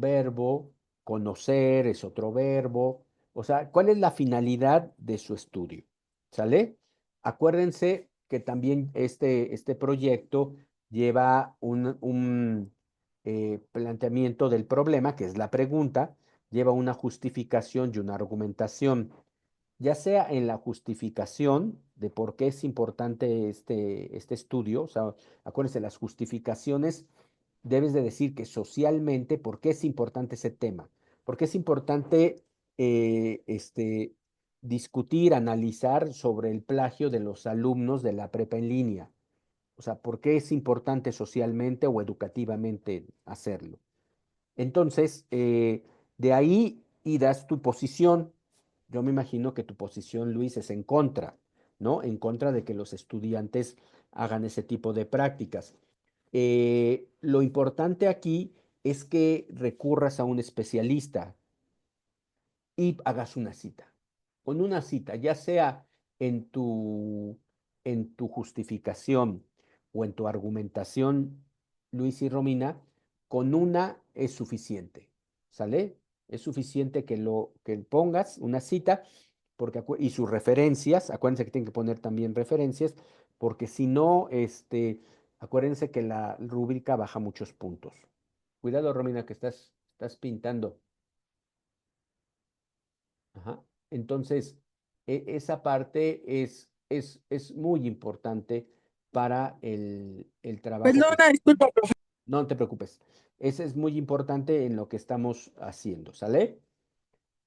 verbo, conocer es otro verbo. O sea, ¿cuál es la finalidad de su estudio? ¿Sale? Acuérdense que también este proyecto lleva un planteamiento del problema, que es la pregunta, lleva una justificación y una argumentación, ya sea en la justificación de por qué es importante este estudio. O sea, acuérdense, las justificaciones debes de decir que socialmente, ¿por qué es importante ese tema? ¿Por qué es importante discutir, analizar sobre el plagio de los alumnos de la prepa en línea? O sea, ¿por qué es importante socialmente o educativamente hacerlo? Entonces, de ahí y das tu posición. Yo me imagino que tu posición, Luis, es en contra, ¿no? En contra de que los estudiantes hagan ese tipo de prácticas. Lo importante aquí es que recurras a un especialista y hagas una cita. Con una cita, ya sea en en tu justificación o en tu argumentación, Luis y Romina, con una es suficiente. ¿Sale? Es suficiente que pongas una cita y sus referencias. Acuérdense que tienen que poner también referencias, porque si no, acuérdense que la rúbrica baja muchos puntos. Cuidado, Romina, que estás pintando. Ajá. Entonces, esa parte es muy importante para el trabajo que...
Perdona, disculpa, profe.
No te preocupes. Ese es muy importante en lo que estamos haciendo, ¿sale?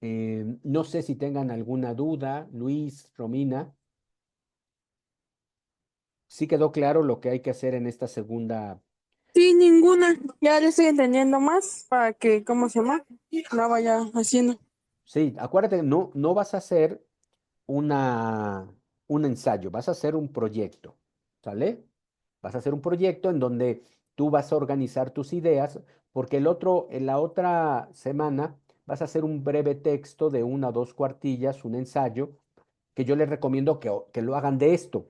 No sé si tengan alguna duda, Luis, Romina. ¿Sí quedó claro lo que hay que hacer en esta segunda?
Sí, ninguna. Ya le estoy entendiendo más para que, ¿cómo se llama? La vaya haciendo.
Sí, acuérdate, no vas a hacer una, un ensayo, vas a hacer un proyecto, ¿sale? Vas a hacer un proyecto en donde tú vas a organizar tus ideas, porque en la otra semana vas a hacer un breve texto de una o dos cuartillas, un ensayo, que yo les recomiendo que lo hagan de esto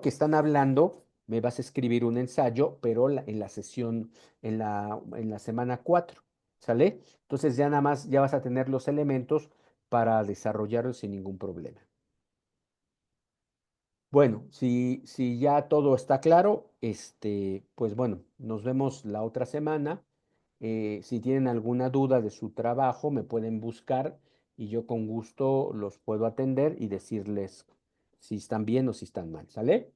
que están hablando. Me vas a escribir un ensayo, pero en la sesión, en la semana 4, ¿sale? Entonces ya nada más, ya vas a tener los elementos para desarrollarlo sin ningún problema. Bueno, si ya todo está claro, pues bueno, nos vemos la otra semana. Si tienen alguna duda de su trabajo, me pueden buscar y yo con gusto los puedo atender y decirles si están bien o si están mal, ¿sale?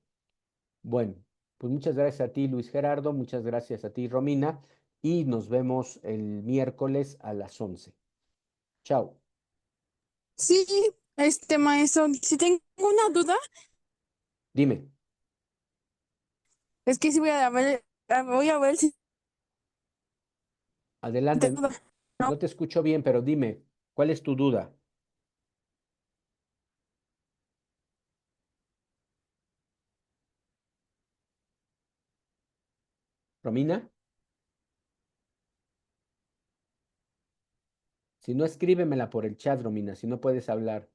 Bueno, pues muchas gracias a ti, Luis Gerardo, muchas gracias a ti, Romina, y nos vemos el miércoles a las 11. Chao.
Sí, maestro, si tengo una duda,
Dime,
es que sí voy a ver si
adelante.
tengo, ¿no?
No te escucho bien, pero dime, ¿cuál es tu duda? Romina, si no, escríbemela por el chat, Romina, si no puedes hablar.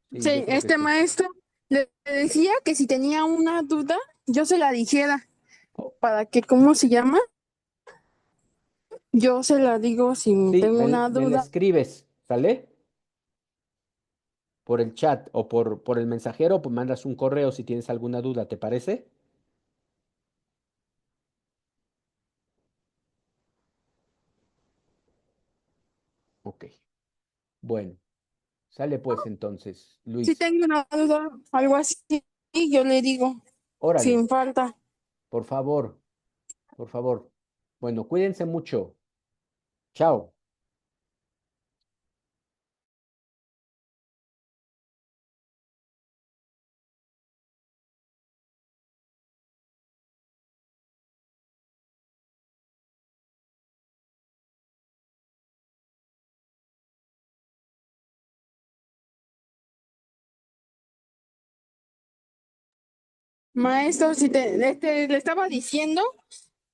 Sí, yo
Sí,
creo que sí.
maestro le decía que si tenía una duda, yo se la dijera,
Oh,
para que, ¿cómo se llama? Yo se la digo si
sí,
tengo una
me la
duda.
escribes, ¿sale? Por el chat o por el mensajero, pues mandas un correo si tienes alguna duda, ¿te parece? Ok, bueno, sale pues entonces,
Si
Luis.
tengo una duda, algo así, yo le digo,
Órale,
sin falta.
por favor, por favor. Bueno, cuídense mucho. Chao.
Maestro, si le estaba diciendo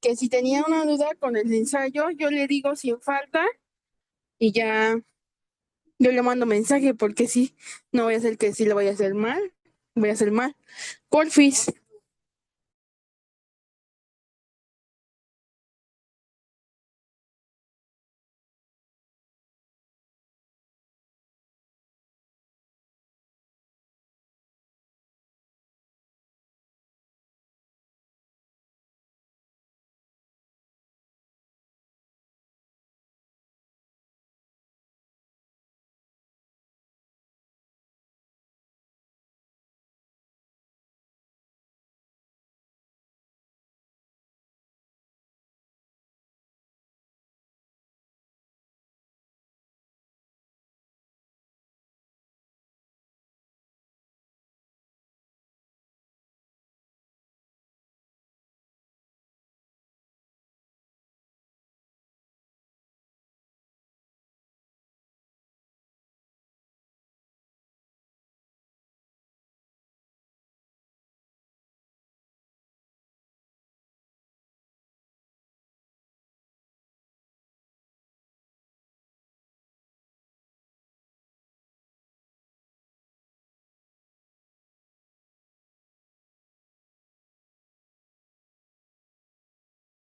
que si tenía una duda con el ensayo, yo le digo sin falta y ya yo le mando mensaje porque sí, no voy a hacer que sí lo voy a hacer mal, voy a hacer mal. Porfis.